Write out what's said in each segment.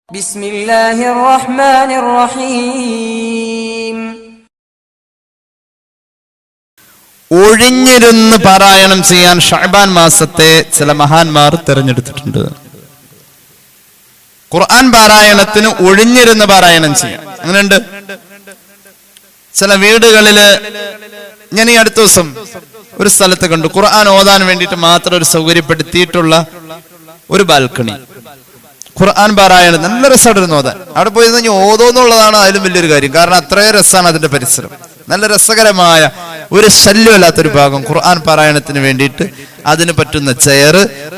ബിസ്മില്ലാഹിർ റഹ്മാനിർ റഹീം. ഒഴിഞ്ഞിരുന്ന് പാരായണം ചെയ്യാൻ ഷഅബാൻ മാസത്തെ ചില മഹാന്മാർ തിരഞ്ഞെടുത്തിട്ടുണ്ട്. ഖുർആൻ പാരായണത്തിന് ഒഴിഞ്ഞിരുന്ന് പാരായണം ചെയ്യാം. അങ്ങനെയുണ്ട് ചില വീടുകളില്. ഞാൻ ഈ അടുത്ത ദിവസം ഒരു സ്ഥലത്ത് കണ്ടു, ഖുർആൻ ഓതാൻ വേണ്ടിയിട്ട് മാത്രം ഒരു സൗകര്യപ്പെടുത്തിയിട്ടുള്ള ഒരു ബാൽക്കണി. ഖുർആൻ പാരായണം നല്ല രസമായിട്ടിരുന്നു ഓതാൻ. അവിടെ പോയി കഴിഞ്ഞാൽ ഓതോന്നുള്ളതാണ് അതിലും വലിയൊരു കാര്യം. കാരണം അത്രയും രസമാണ് അതിന്റെ പരിസരം. നല്ല രസകരമായ ഒരു ശല്യമല്ലാത്തൊരു ഭാഗം ഖുർആൻ പാരായണത്തിന് വേണ്ടിയിട്ട് അതിന് പറ്റുന്ന ചെയർ,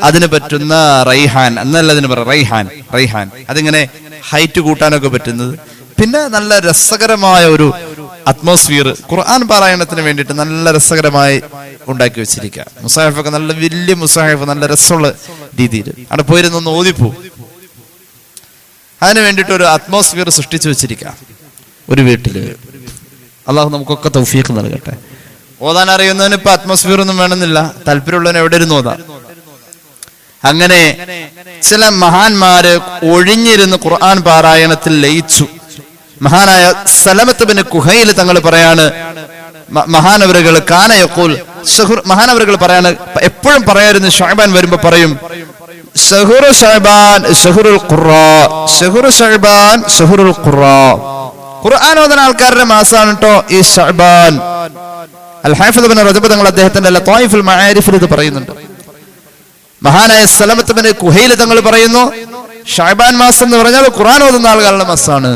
അതിന് പറ്റുന്ന റൈഹാൻ എന്നല്ല അതിന് പറയാം, റൈഹാൻ അതിങ്ങനെ ഹൈറ്റ് കൂട്ടാനൊക്കെ പറ്റുന്നത്. പിന്നെ നല്ല രസകരമായ ഒരു അറ്റ്മോസ്ഫിയർ ഖുർആൻ പാരായണത്തിന് വേണ്ടിയിട്ട് നല്ല രസകരമായി ഉണ്ടാക്കി വെച്ചിരിക്കുക. മുസാഹിഫൊക്കെ നല്ല വലിയ മുസാഹിഫ്, നല്ല രസമുള്ള രീതിയിൽ അവിടെ പോയിരുന്നൊന്ന് ഓതിപ്പോവും. അതിന് വേണ്ടിയിട്ട് ഒരു അറ്റ്മോസ്ഫിയർ സൃഷ്ടിച്ചു വെച്ചിരിക്കുക ഒരു വീട്ടില്. അള്ളാഹു നമുക്കൊക്കെ തൗഫീഖ് നൽകട്ടെ. ഓതാൻ അറിയുന്നവന് ഇപ്പൊ അറ്റ്മോസ്ഫിയർ ഒന്നും വേണമെന്നില്ല, താല്പര്യമുള്ളവന് എവിടെ ഇരുന്ന് ഓതാം. അങ്ങനെ ചില മഹാന്മാര് ഒഴിഞ്ഞിരുന്ന് ഖുർആൻ പാരായണത്തിൽ ലയിച്ചു. മഹാനായ സലമത്ത് ബിൻ കുഹൈൽ തങ്ങൾ പറയാണ്, മഹാനവറുകൾ കാനയഖൂൽ, മഹാനവറുകൾ പറയാണ്, എപ്പോഴും പറയായിരുന്നു ഷഅബാൻ വരുമ്പോ പറയും, ശഹ്റു ശഅബാൻ ശഹ്റുൽ ഖുറാ, ശഹ്റു ശഅബാൻ ശഹ്റുൽ ഖുറാ. ഖുർആൻ ഓതുന്ന ആൾക്കാരുടെ മാസമാണ് കേട്ടോ ഈ ശഅബാൻ. അൽ ഹാഫിദ് ഇബ്നു റജബ് തങ്ങൾ അദ്ദേഹത്തിന്റെ ലതായിഫുൽ മആരിഫിൽ ഇത് പറയുന്നുണ്ട്. മഹാനായ സലമത്ത് ബിൻ കുഹൈൽ തങ്ങൾ പറയുന്നു, ശഅബാൻ മാസം എന്ന് പറഞ്ഞാൽ ഖുർആൻ ഓതുന്ന ആളുകളുടെ മാസമാണ്.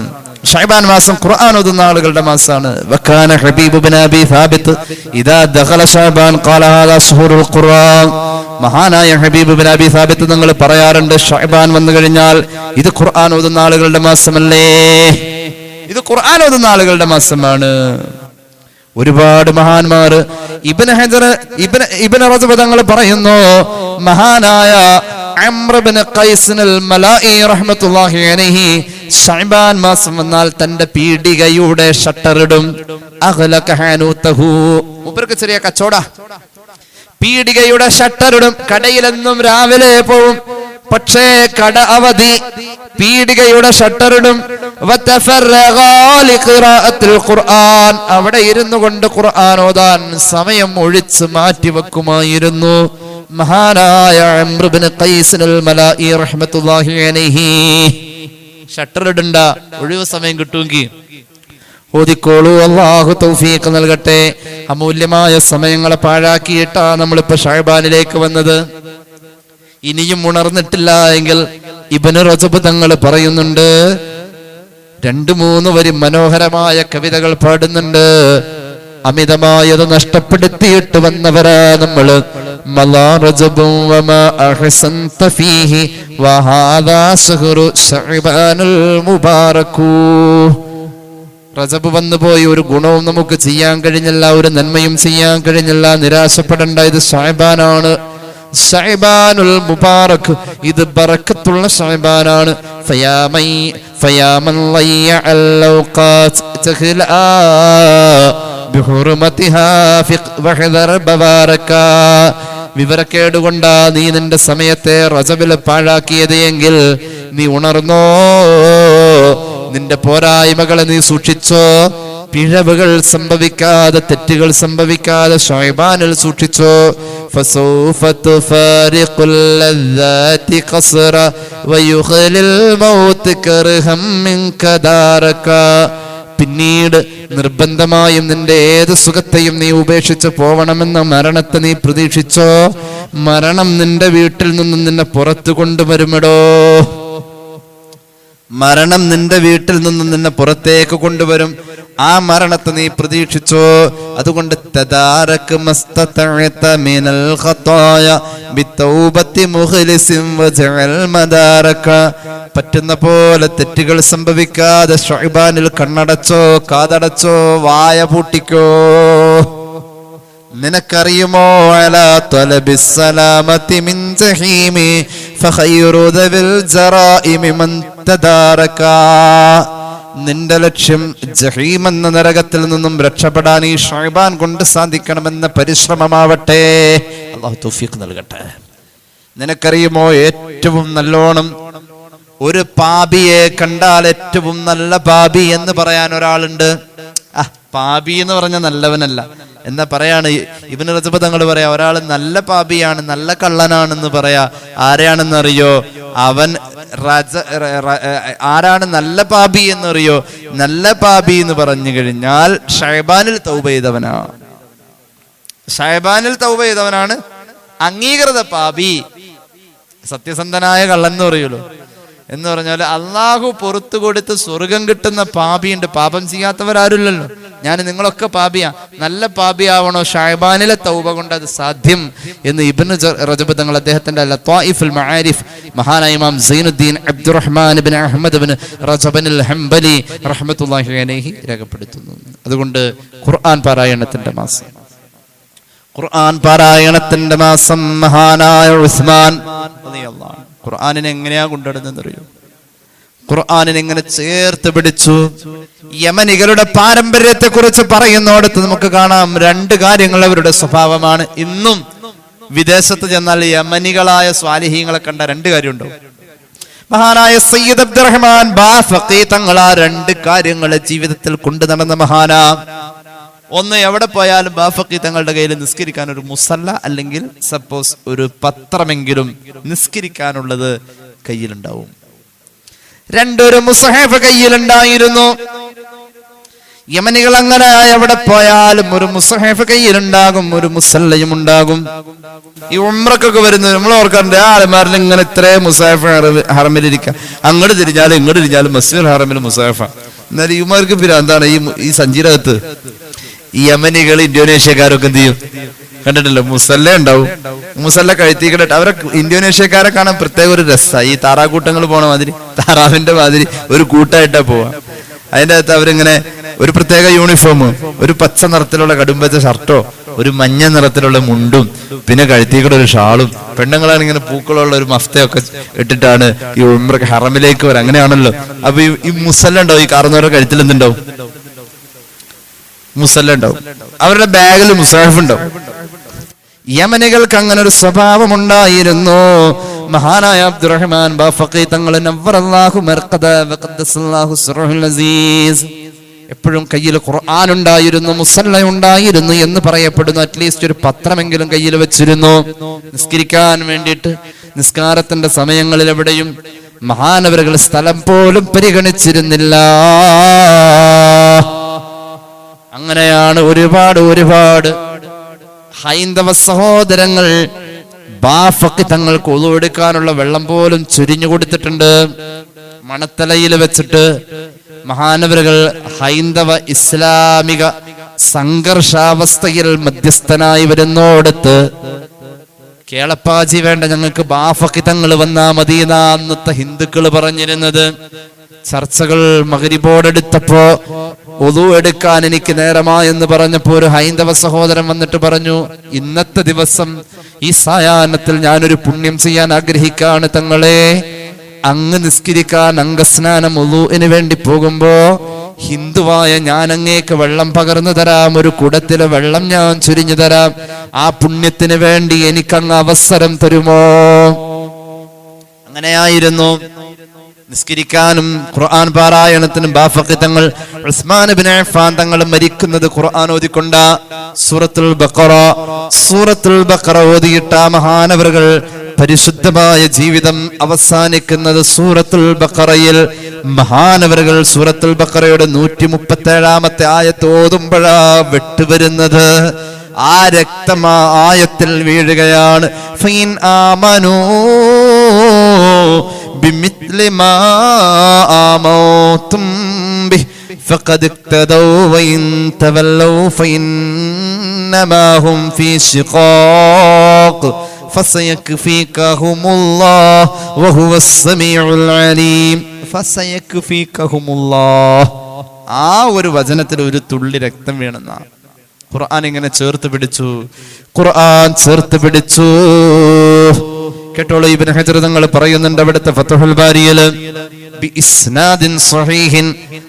ശഅബാൻ മാസം ഖുർആൻ ഓതുന്ന ആളുകളുടെ മാസമാണ്. വകാന ഹബീബ് ബിൻ അബി സാബിത്ത് ഇദാ ദഖല ശഅബാൻ ഖാല ഹാദാ ശഹ്റുൽ ഖുർആൻ. മഹാനായ ഹബീബ് ബിൻ അബി സാബിത്ത് തങ്ങൾ പറയാറുണ്ട്, ശഅബാൻ വന്നു കഴിഞ്ഞാൽ ഇത് ഖുർആൻ ഓതുന്ന ആളുകളുടെ മാസമല്ലേ, ഇത് ഖുർആൻ ഓതുന്ന ആളുകളുടെ മാസമാണ്. ഒരുപാട് മഹാന്മാർ, ഇബ്നു ഹജർ, ഇബ്നു റജബ് തങ്ങൾ പറയുന്നു, മഹാനായ അംർ ഇബ്നു ഖൈസ് അൽ മലാഇ റഹ്മത്തുള്ളാഹി അലൈഹി ശഅബാൻ മാസം വന്നാൽ തന്റെ പീടികയുടെ ഷട്ടറിടും. അഗ്ലക ഹനൂതഹു, മൂപ്പർക്ക് ചെറിയ കച്ചവട, പീടികയുടെ ഷട്ടറിടും. കടയിലെന്നും രാവിലെ പോവും, പക്ഷേ കട അവധി, പീടികയുടെ ഷട്ടറിടും. അവിടെ ഇരുന്നു കൊണ്ട് ഖുർആൻ ഓതാൻ സമയം ഒഴിച്ച് മാറ്റി വെക്കുമായിരുന്നു മഹാനായ അംർ ഇബ്നു ഖൈസ് അൽ മലാഇ റഹ്മത്തുള്ളാഹി അലൈഹി. ഷട്ടറിടണ്ട, ഒഴിവ് സമയം കിട്ടുമെങ്കിൽ ഓതിക്കോളൂ. അല്ലാഹു തൗഫീഖ് നൽകട്ടെ. അമൂല്യമായ സമയങ്ങളെ പാഴാക്കിയിട്ടാ നമ്മളിപ്പോ ശഅബാനിലേക്ക് വന്നത്. ഇനിയും ഉണർന്നിട്ടില്ല എങ്കിൽ ഇബ്നു റജബ് തങ്ങൾ പറയുന്നുണ്ട്, 2-3 വരി മനോഹരമായ കവിതകൾ പാടുന്നുണ്ട്. അമിതമായത് നഷ്ടപ്പെടുത്തിയിട്ട് വന്നവരാ നമ്മള്. മലാ റജബും വമാ അഹ്സൻത ഫീഹി വഹാദാ ശഹ്റു ശഅബാനുൽ മുബാറകു. റജബ് വന്നുപോയി, ഒരു ഗുണവും നമുക്ക് ചെയ്യാൻ കഴിഞ്ഞില്ല, ഒരു നന്മയും ചെയ്യാൻ കഴിഞ്ഞില്ല. നിരാശപ്പെടേണ്ട, ഇത് ശഅബാനാണ്, ശഅബാനുൽ മുബാറക്, ഇത് ബറക്കത്തുള്ള ശഅബാനാണ്. ഫയാമൻ ലയ്യഅൽ ഔഖാത് തഖ്ലാ ബിഹുർമതിഹാ വഹദർ ബവാറക. വിവരക്കേടുകൊണ്ടാ നീ നിന്റെ സമയത്തെ റജബിൽ പാഴാക്കിയത് എങ്കിൽ നീ ഉണർന്നോ, നിന്റെ പോരായ്മകളെ നീ സൂക്ഷിച്ചോ, പിഴവുകൾ സംഭവിക്കാതെ, തെറ്റുകൾ സംഭവിക്കാതെ ശഅബാനിൽ സൂക്ഷിച്ചോ. ഫസൗഫ തുഫാരിഖുൽ ലദ്ദാതി ഖസ്റ വയുഖ്ലിൽ മൗത് കർഹം മിൻക ദാറക. പിന്നീട് നിർബന്ധമായും നിന്റെ ഏത് സുഖത്തെയും നീ ഉപേക്ഷിച്ച് പോവണമെന്ന മരണത്തെ നീ പ്രതീക്ഷിച്ചോ. മരണം നിന്റെ വീട്ടിൽ നിന്നും നിന്നെ പുറത്തു കൊണ്ടുവരുമെടോ. മരണം നിന്റെ വീട്ടിൽ നിന്നും നിന്നെ പുറത്തേക്ക് കൊണ്ടുവരും. ആ മരണത്തെ നീ പ്രതീക്ഷിച്ചോ. അതുകൊണ്ട് തദാരക് മസ്തതഅത മിനൽ ഖതായ ബിതൗബതി മുഖ്ലിസിൻ വജഅൽ മദാരക. പറ്റുന്ന പോലെ തെറ്റുകൾ സംഭവിക്കാതെ ശഅബാനിൽ കണ്ണടച്ചോ, കാതടച്ചോ, വായ പൂട്ടിക്കോ. നിനക്കറിയുമോ അലാ തലബിസ് സലാമതി മിൻ ജഹീമി ഫഖൈറു ദവിൽ ജറാഇമി മൻ തദാരക. നിന്റെ ലക്ഷ്യം ജഹീം എന്ന നരകത്തിൽ നിന്നും രക്ഷപ്പെടാൻ ഈ ശഅബാൻ കൊണ്ട് സാധിക്കണമെന്ന പരിശ്രമമാവട്ടെ. അല്ലാഹു തൗഫീഖ് നൽകട്ടെ. നിനക്കറിയുമോ ഏറ്റവും നല്ലോണം ഒരു പാപിയെ കണ്ടാൽ ഏറ്റവും നല്ല പാപി എന്ന് പറയാൻ ഒരാളുണ്ട്. പാപി എന്ന് പറഞ്ഞ നല്ലവനല്ല എന്നാ പറയാണ് ഇബ്നു റജബ് തങ്ങൾ പറയാ, ഒരാൾ നല്ല പാപിയാണ്, നല്ല കള്ളനാണെന്ന് പറയാ. ആരെയാണെന്നറിയോ? അവൻ ആരാണ് നല്ല പാപി എന്നറിയോ? നല്ല പാപി എന്ന് പറഞ്ഞു കഴിഞ്ഞാൽ ഷഅബാനിൽ തൗബ ചെയ്തവനാണ്. ഷഅബാനിൽ തൗബ ചെയ്തവനാണ് അംഗീകൃത പാപി. സത്യസന്ധനായ കള്ളൻ എന്ന് പറയുള്ളൂ. എന്ന് പറഞ്ഞാൽ അള്ളാഹു പുറത്തു കൊടുത്ത് സ്വർഗം കിട്ടുന്ന പാപിയുണ്ട്. പാപം ചെയ്യാത്തവരാരുമില്ലല്ലോ. ഞാൻ നിങ്ങളൊക്കെ പാപിയാ. നല്ല പാപിയാവണോ? ഷഅബാനിലെ തൗബ കൊണ്ട് അത് സാധ്യം എന്ന് ഇബ്നു റജബ് തങ്ങൾ അദ്ദേഹത്തിന്റെ ലത്വായിഫുൽ മആരിഫ് മഹാനായ ഇമാം സൈനുദ്ദീൻ അബ്ദുറഹ്മാൻ ഇബ്നു അഹ്മദ് ഇബ്നു റജബനിൽ ഹംബലി റഹ്മത്തുള്ളാഹി അലൈഹി രേഖപ്പെടുത്തുന്നു. അതുകൊണ്ട് ഖുർആൻ പാരായണത്തിന്റെ മാസം, ഖുർആൻ പാരായണത്തിന്റെ മാസം മഹാനായ ഉസ്മാൻ റളിയല്ലാഹു അൻഹു ഖുർആനിനെ എങ്ങനെയാ കൊണ്ടുവരുന്നതെന്ന് അറിയോ? ഖുർആനിനെ എങ്ങനെ ചേർത്ത് പിടിച്ചു. യമനികളുടെ പാരമ്പര്യത്തെ കുറിച്ച് പറയുന്നിടത്ത് നമുക്ക് കാണാം 2 കാര്യങ്ങൾ അവരുടെ സ്വഭാവമാണ്. ഇന്നും വിദേശത്ത് ചെന്നാൽ യമനികളായ സ്വാലിഹീങ്ങളെ കണ്ട 2 കാര്യമുണ്ടോ? മഹാനായ സയ്യിദ് അബ്ദുറഹ്മാൻ ബാഫഖി തങ്ങൾ ആ 2 കാര്യങ്ങളെ ജീവിതത്തിൽ കൊണ്ടു നടന്ന മഹാനാ. ഒന്ന്, എവിടെ പോയാലും ബാഫഖി തങ്ങളുടെ കയ്യിൽ നിസ്കരിക്കാൻ ഒരു മുസല്ല അല്ലെങ്കിൽ സപ്പോസ് ഒരു പത്രമെങ്കിലും നിസ്കരിക്കാനുള്ളത് കയ്യിലുണ്ടാവും. 2, ഒരു മുസ്ഹഫ് കയ്യിലുണ്ടായിരുന്നു. യമനികൾ അങ്ങനെ എവിടെ പോയാലും ഒരു മുസ്ഹഫ് കയ്യിലുണ്ടാകും, ഒരു മുസല്ലയും ഉണ്ടാകും. ഈ ഉംറക്കൊക്കെ വരുന്നത് നമ്മൾ ഓർക്കാറുണ്ട്, ആലമാരിൽ ഇങ്ങനെ ഇത്രയും മുസ്ഹഫ് ഹറമിലിരിക്കുക, അങ്ങോട്ട് തിരിഞ്ഞാലും ഇങ്ങോട്ട് തിരിഞ്ഞാലും മസ്ജിദുൽ ഹറമിൽ മുസ്ഹഫ. എന്നാൽ ഇവർക്ക് എന്താണ് ഈ സഞ്ചിരകത്ത് ഈ യമനികൾ ഇന്തോനേഷ്യക്കാരൊക്കെ എന്ത് ചെയ്യും? കണ്ടിട്ടില്ല, മുസല്ല ഉണ്ടാവും. മുസല്ല കഴുത്തിക്കിട്ട് അവരെ ഇന്തോനേഷ്യക്കാരെ കാണാൻ പ്രത്യേക ഒരു രസമാണ്. ഈ താറാക്കൂട്ടങ്ങൾ പോണ മാതിരി, താറാവിന്റെ മാതിരി ഒരു കൂട്ടായിട്ടാ പോവാ. അതിന്റെ അകത്ത് അവരിങ്ങനെ ഒരു പ്രത്യേക യൂണിഫോം, ഒരു പച്ച നിറത്തിലുള്ള കടുംപച്ച ഷർട്ടോ ഒരു മഞ്ഞ നിറത്തിലുള്ള മുണ്ടും പിന്നെ കഴുത്തിക്കൂടെ ഒരു ഷാളും, പെണ്ണുങ്ങളാണ് ഇങ്ങനെ പൂക്കളുള്ള ഒരു മഫ്തയൊക്കെ ഇട്ടിട്ടാണ് ഈ ഉംറക്ക് ഹറമിലേക്ക് വരാം. അങ്ങനെയാണല്ലോ. അപ്പൊ ഈ മുസല്ല ഉണ്ടാവും, ഈ കാർന്നവരുടെ കഴുത്തിൽ എന്തുണ്ടാവും? മുസല്ല ഉണ്ടാവും. അവരുടെ ബാഗിൽ മുസാഫ് ഉണ്ടാവും. യമനികൾക്ക് അങ്ങനെ ഒരു സ്വഭാവം ഉണ്ടായിരുന്നു. മഹാനായ അബ്ദുറഹ്മാൻ ബാഫഖി തങ്ങൾ നവ്വറല്ലാഹു മർഖദ വഖദ്ദസല്ലാഹു സിർറുൽ അസീസ് എപ്പോഴും കയ്യിൽ ഖുർആൻ ഉണ്ടായിരുന്നു, മുസല്ല ഉണ്ടായിരുന്നു എന്ന് പറയപ്പെടുന്നു. അറ്റ്ലീസ്റ്റ് ഒരു പത്രമെങ്കിലും കയ്യിൽ വെച്ചിരുന്നു നിസ്കരിക്കാൻ വേണ്ടിയിട്ട്. നിസ്കാരത്തിന്റെ സമയങ്ങളിൽ എവിടെയും മഹാനവറുകൾ സ്ഥലം പോലും പരിഗണിച്ചിരുന്നില്ല. അങ്ങനെയാണ് ഒരുപാട് ഹൈന്ദവ സഹോദരങ്ങൾ ബാഫഖി തങ്ങൾക്ക് ഒളു എടുക്കാനുള്ള വെള്ളം പോലും ചുരിഞ്ഞു കൊടുത്തിട്ടുണ്ട്. മണത്തലയിൽ വെച്ചിട്ട് മഹാനവറുകൾ ഹൈന്ദവ ഇസ്ലാമിക സംഘർഷാവസ്ഥയിൽ മധ്യസ്ഥനായി വരുന്നോടത്ത് കേളപ്പാജി വേണ്ട, ഞങ്ങൾക്ക് ബാഫഖി തങ്ങൾ വന്നാ മദീന അന്നത്തെ ഹിന്ദുക്കൾ പറഞ്ഞിരുന്നത്. ചർച്ചകൾ മഗ്രിബോടെടുത്തപ്പോ ഒളു എടുക്കാൻ എനിക്ക് നേരമായെന്ന് പറഞ്ഞപ്പോ ഒരു ഹൈന്ദവ സഹോദരൻ വന്നിട്ട് പറഞ്ഞു, ഇന്നത്തെ ദിവസം ഈ സായാഹ്നത്തിൽ ഞാനൊരു പുണ്യം ചെയ്യാൻ ആഗ്രഹിക്കാണ് തങ്ങളെ. അങ്ങ് നിസ്കരിക്കാൻ അംഗസ്നാനം ഒളുവിന് വേണ്ടി പോകുമ്പോ ഹിന്ദുവായ ഞാൻ അങ്ങേക്ക് വെള്ളം പകർന്നു തരാം, ഒരു കുടത്തിലെ വെള്ളം ഞാൻ ചുരിഞ്ഞു തരാം. ആ പുണ്യത്തിന് വേണ്ടി എനിക്കങ്ങ് അവസരം തരുമോ? അങ്ങനെയായിരുന്നു നിസ്കരിക്കാനും ഖുർആൻ പാരായണത്തിനും ബാഫഖി തങ്ങൾ ഉസ്മാൻ ഇബ്നു അഫ്ഫാൻ തങ്ങൾ മരിക്കുന്നത് ഖുർആൻ ഓതിക്കൊണ്ട. സൂറത്തുൽ ബഖറ ഓതിയിട്ട മഹാനവറുകൾ പരിശുദ്ധമായ ജീവിതം അവസാനിക്കുന്നത് സൂറത്തുൽ ബഖറയിൽ. മഹാനവറുകൾ സൂറത്തുൽ ബഖറയുടെ 137-ാമത്തെ ആയത്ത് ഓതുമ്പോഴാ വെട്ടുവരുന്നത്. ആ രക്തം ആ ആയത്തിൽ വീഴുകയാണ്. ഫൈൻ ആമനൂ ബിമിത്ലി മാ ആമൗതും ബിഹി ഫഖദ് ഇഖ്തദൗ വഇൻ തവല്ലൗ ഫഇന്നമാ ഹും ഫീ ശിഖാഖ് ഫസയക്ഫീകഹുമുല്ലാഹ് വഹുവസ് സമീഉൽ അലീം. ഫസയക്ഫീകഹുമുല്ലാഹ്, ആ ഒരു വചനത്തിൽ ഒരു തുള്ളി രക്തം വീണെന്നാ ഖുർആൻ ഇങ്ങനെ ചേർത്ത് പിടിച്ചു. ഖുർആൻ ചേർത്ത് പിടിച്ചു. കേട്ടോളൂ, ഇബ്നു ഹജർ തങ്ങൾ പറയുന്നുണ്ട് അവിടുത്തെ ഫത്ഹുൽ ബാരിയിൽ ബിഇസ്നാദിൻ സ്വഹീഹിൻ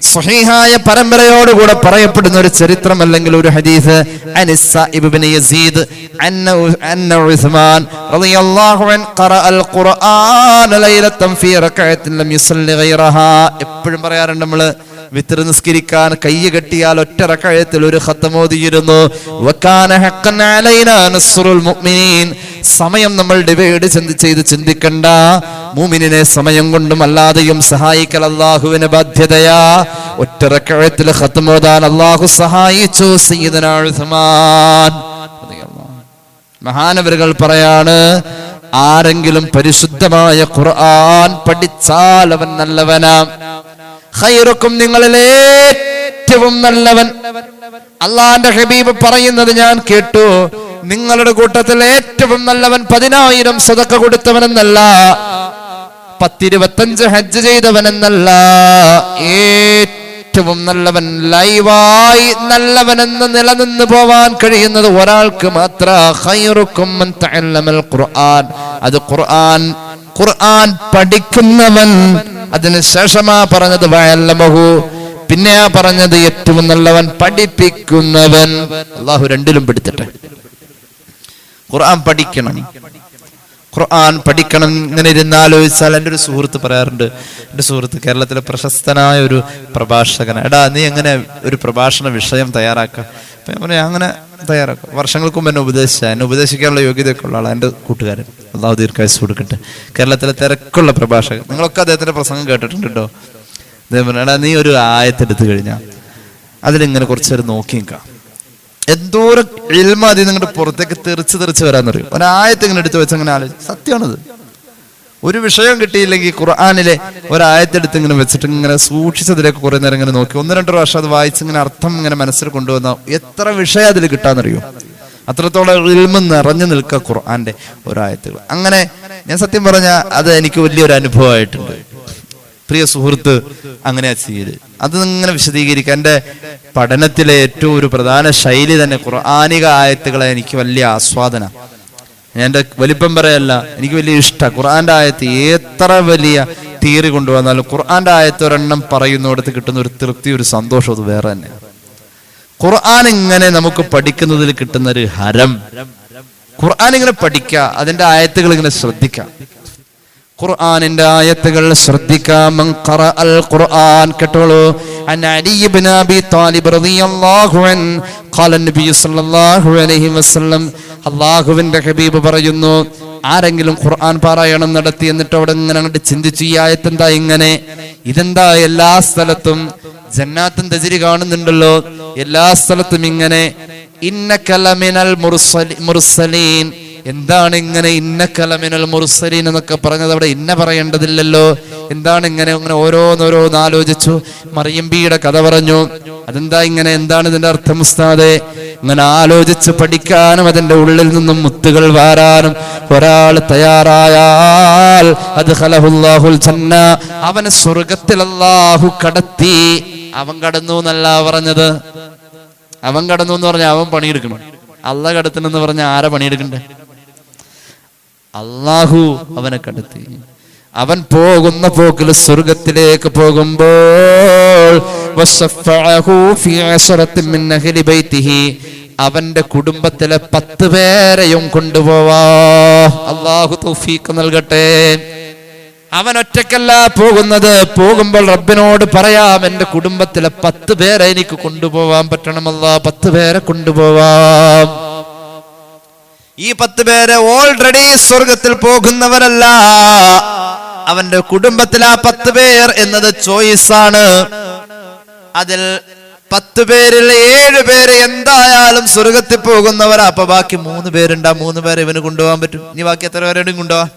സ്വഹീഹായ പരമ്പരയോടുകൂടെ പറയപ്പെടുന്ന ഒരു ചരിത്രം അല്ലെങ്കിൽ ഒരു ഹദീസ് അനിസ്സ ഇബ്നു യസീദ് അന്ന ഉസ്മാൻ റളിയല്ലാഹു അൻഹു ഖറഅൽ ഖുർആന ലൈലത്തൻ ഫീ റകഅത്തിൻ ലം യുസല്ലി ഗൈറഹാ. എപ്പോഴും പറയാറുണ്ട് നമ്മൾ വിത്ർ നിസ്കരിക്കാൻ കൈ കെട്ടിയാൽ ഒറ്റ റകഅത്തിൽ ഒരു ഖത്ം ഓതിയിരുന്നു. വകാന ഹഖ്ഖൻ അലൈനാ നസ്റുൽ മുഅ്മിനീൻ. സമയം നമ്മൾ ഡിവൈഡ് ചെയ്ത് ചിന്തിക്കണ്ട. മുഅ്മിനിനെ സമയം കൊണ്ടും അല്ലാതെയും സഹായിക്കൽ അല്ലാഹുവിന്റെ ബാധ്യതയാ. ഒറ്റ റകഅത്തിൽ ഖത്ം ഓതാൻ അല്ലാഹു സഹായിച്ചു സയ്യിദനാ ഉസ്മാൻ. മഹാനവറുകൾ പറയാണ്, ആരെങ്കിലും പരിശുദ്ധമായ ഖുർആൻ പഠിച്ചാൽ അവൻ നല്ലവനാ. ഖൈറുക്കും, നിങ്ങളിൽ ഏറ്റവും നല്ലവൻ. അള്ളാന്റെ ഹബീബ് പറയുന്നത് ഞാൻ കേട്ടു, നിങ്ങളുടെ കൂട്ടത്തിൽ ഏറ്റവും നല്ലവൻ 10,000 സദഖ കൊടുത്തവനെന്നല്ല, 10-25 ഹജ്ജ് ചെയ്തവനെന്നല്ല, ഏറ്റവും നല്ലവൻ, ലൈവായി നല്ലവനെന്ന് നിലനിന്ന് പോവാൻ കഴിയുന്നത് ഒരാൾക്ക് മാത്ര. ഖൈറുക്കും മൻ തഅല്ലമൽ ഖുർആൻ. അത് ഖുർആൻ പഠിക്കുന്നവൻ. അതിന് ശേഷമാ പറഞ്ഞത് വഅല്ലമഹു, പിന്നെ പറഞ്ഞത് ഏറ്റവും നല്ലവൻ പഠിപ്പിക്കുന്നവൻ. അല്ലാഹു രണ്ടിലും പെടുത്തട്ടെ. ഖുർആൻ പഠിക്കണം, ഖുർആൻ പഠിക്കണം. ഇങ്ങനെ ഇരുന്നാലോചിച്ചാൽ എൻ്റെ ഒരു സുഹൃത്ത് പറയാറുണ്ട്, എൻ്റെ സുഹൃത്ത് കേരളത്തിലെ പ്രശസ്തനായ ഒരു പ്രഭാഷകനാണ്. എടാ നീ എങ്ങനെ ഒരു പ്രഭാഷണ വിഷയം തയ്യാറാക്കുക? അപ്പം ഞാൻ പറഞ്ഞു അങ്ങനെ തയ്യാറാക്കുക. വർഷങ്ങൾക്ക് മുമ്പ് എന്നെ ഉപദേശിക്കാനുള്ള യോഗ്യതയൊക്കെ ഉള്ള ആളാണ് എൻ്റെ കൂട്ടുകാരൻ. അല്ലാഹു ദീർഘായുസ്സ് കൊടുക്കട്ടെ. കേരളത്തിലെ തിരക്കുള്ള പ്രഭാഷകൻ. നിങ്ങളൊക്കെ അദ്ദേഹത്തിൻ്റെ പ്രസംഗം കേട്ടിട്ടുണ്ട് കേട്ടോ. അദ്ദേഹം പറഞ്ഞു, എടാ നീ ഒരു ആയത്തെടുത്ത് കഴിഞ്ഞാൽ അതിലിങ്ങനെ കുറച്ച് നേരം നോക്കി നിൽക്കാം, എന്തോരം ഇൽമ അതിൽ നിങ്ങളുടെ പുറത്തേക്ക് തെറിച്ച് വരാന്നറിയും. ഒരായത്ത് ഇങ്ങനെ എടുത്ത് വെച്ച് അങ്ങനെ ആലോചിച്ച്, സത്യമാണത്. ഒരു വിഷയം കിട്ടിയില്ലെങ്കിൽ ഖുർആനിലെ ഒരായത്തെടുത്ത് ഇങ്ങനെ വെച്ചിട്ട് ഇങ്ങനെ സൂക്ഷിച്ചതിലേക്ക് കുറെ നേരം ഇങ്ങനെ നോക്കി 1-2 പ്രാവശ്യം അത് വായിച്ച് ഇങ്ങനെ അർത്ഥം ഇങ്ങനെ മനസ്സിൽ കൊണ്ടുവന്ന എത്ര വിഷയം അതിൽ കിട്ടാന്നറിയോ? അത്രത്തോളം ഇൽമ നിറഞ്ഞു നിൽക്കുക ഖുർആന്റെ ഒരായത്തുകൾ. അങ്ങനെ ഞാൻ സത്യം പറഞ്ഞാൽ അത് എനിക്ക് വലിയൊരു അനുഭവമായിട്ടുണ്ട്. പ്രിയ സുഹൃത്ത് അങ്ങനെയാ ചെയ്ത് അത് ഇങ്ങനെ വിശദീകരിക്കുക. എൻ്റെ പഠനത്തിലെ ഏറ്റവും ഒരു പ്രധാന ശൈലി തന്നെ ഖുർആനിക ആയത്തുകളെ എനിക്ക് വലിയ ആസ്വാദന. ഞാൻ എൻ്റെ വലിപ്പം പറയല്ല, എനിക്ക് വലിയ ഇഷ്ടമാണ് ഖുർആന്റെ ആയത്ത്. എത്ര വലിയ തിയറി കൊണ്ടുവന്നാലും ഖുർആന്റെ ആയത്ത് ഒരെണ്ണം പറയുന്നിടത്ത് കിട്ടുന്ന ഒരു തൃപ്തി, ഒരു സന്തോഷം, അത് വേറെ തന്നെ. ഖുർആൻ ഇങ്ങനെ നമുക്ക് പഠിക്കുന്നതിൽ കിട്ടുന്ന ഒരു ഹരം. ഖുർആൻ ഇങ്ങനെ പഠിക്കുക, അതിന്റെ ആയത്തുകൾ ഇങ്ങനെ ശ്രദ്ധിക്കാം. ഖുർആനിന്റെ ആയത്തുകൾ ശ്രദ്ധിക്കാം. മൻ ഖറഅൽ ഖുർആൻ, കേട്ടോളൂ. അൻ അലി ഇബ്നു അബി ത്വാലിബ് റളിയല്ലാഹു അൻ ഖാല നബി സല്ലല്ലാഹു അലൈഹി വസല്ലം, അല്ലാഹുവിന്റെ ഹബീബ് പറയുന്നു, ആരെങ്കിലും ഖുർആൻ പാരായണം നടത്തി എന്നിട്ട് അവിടെ ഇങ്ങനെ അങ്ങോട്ട് ചിന്തിച്ചു, ഈ ആയത്ത് എന്താ ഇങ്ങനെ, ഇതെന്താ എല്ലാ സ്ഥലത്തും ജന്നാത്തും തജ്രി കാണുന്നുണ്ടല്ലോ, എല്ലാ സ്ഥലത്തും ഇങ്ങനെ, ഇന്നക ലമിനൽ മുർസലീൻ, എന്താണ് ഇങ്ങനെ ഇന്നക്കലമിനൽ മുർസലീൻ എന്നൊക്കെ പറഞ്ഞത്? അവിടെ ഇന്ന പറയേണ്ടതില്ലല്ലോ, എന്താണ് ഇങ്ങനെ? അങ്ങനെ ഓരോന്നോരോന്ന് ആലോചിച്ചു. മറിയം ബിയുടെ കഥ പറഞ്ഞു, അതെന്താ ഇങ്ങനെ, എന്താണ് ഇതിന്റെ അർത്ഥം ഉസ്താദേ? ഇങ്ങനെ ആലോചിച്ച് പഠിക്കാനും അതിന്റെ ഉള്ളിൽ നിന്നും മുത്തുകൾ വാരാനും ഒരാൾ തയ്യാറായാൽ അദ്ഖലഹുല്ലാഹുൽ ജന്ന, അവന് സ്വർഗത്തിൽ അല്ലാഹു കടത്തി. അവൻ കടന്നു എന്നല്ല പറഞ്ഞത്, അവൻ കടന്നു എന്ന് പറഞ്ഞാൽ അവൻ പണിയെടുക്കണം. അള്ളാഹ് കടത്തണെന്ന് പറഞ്ഞാൽ ആരാ പണിയെടുക്കണ്ടേ? അള്ളാഹു അവനെ കടത്തി. അവൻ പോകുന്ന പോക്കിൽ സ്വർഗത്തിലേക്ക് പോകുമ്പോൾ അവന്റെ കുടുംബത്തിലെ 10 പേരെയും കൊണ്ടുപോവാ. അള്ളാഹു തൗഫീഖ് നൽകട്ടെ. അവൻ ഒറ്റക്കല്ല പോകുന്നത്. പോകുമ്പോൾ റബ്ബിനോട് പറയാം, എന്റെ കുടുംബത്തിലെ 10 പേരെ എനിക്ക് കൊണ്ടുപോവാൻ പറ്റണം അല്ലാ, 10 പേരെ കൊണ്ടുപോവാം. ഈ 10 പേരെ ഓൾറെഡി സ്വർഗത്തിൽ പോകുന്നവരല്ല, അവന്റെ കുടുംബത്തിൽ ആ 10 പേർ എന്നത് ചോയ്സാണ്. അതിൽ 10 പേരിൽ 7 പേര് എന്തായാലും സ്വർഗത്തിൽ പോകുന്നവരാ. അപ്പൊ ബാക്കി 3 പേരുണ്ട്. 3 പേരെ ഇവന് കൊണ്ടുപോകാൻ പറ്റും. ഇനി ബാക്കി എത്ര പേരോടും കൊണ്ടുപോവാ?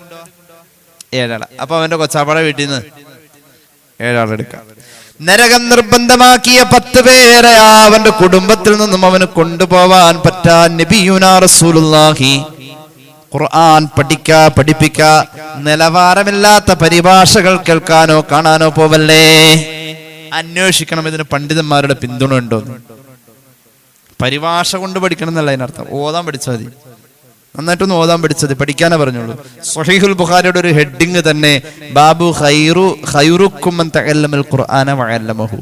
7 ആളെ. അപ്പൊ അവന്റെ കൊച്ചാപ്പാട വീട്ടിൽ നിന്ന് 7 ആളെടുക്കാം. നരകം നിർബന്ധമാക്കിയ 10 പേരെ അവന്റെ കുടുംബത്തിൽ നിന്നും അവന് കൊണ്ടുപോവാൻ പറ്റാൻ നബിയുനാ റസൂലുള്ളാഹി ഖുർആൻ പഠിപ്പിക്ക. നിലവാരമില്ലാത്ത പരിഭാഷകൾ കേൾക്കാനോ കാണാനോ പോവല്ലേ. അന്വേഷിക്കണം ഇതിന് പണ്ഡിതന്മാരുടെ പിന്തുണ ഉണ്ടോ. പരിഭാഷ കൊണ്ട് പഠിക്കണം എന്നല്ല അതിനർത്ഥം. ഓതാൻ പഠിച്ചാൽ മതി, നന്നായിട്ടൊന്ന് ഓതാൻ പഠിച്ചത്, പഠിക്കാനേ പറഞ്ഞോളൂ. സ്വഹീഹുൽ ബുഖാരിയുടെ ഒരു ഹെഡിങ് തന്നെ ബാബു ഖൈറുക്കും മൻ തഅല്ലമൽ ഖുർആന വഅല്ലമഹു.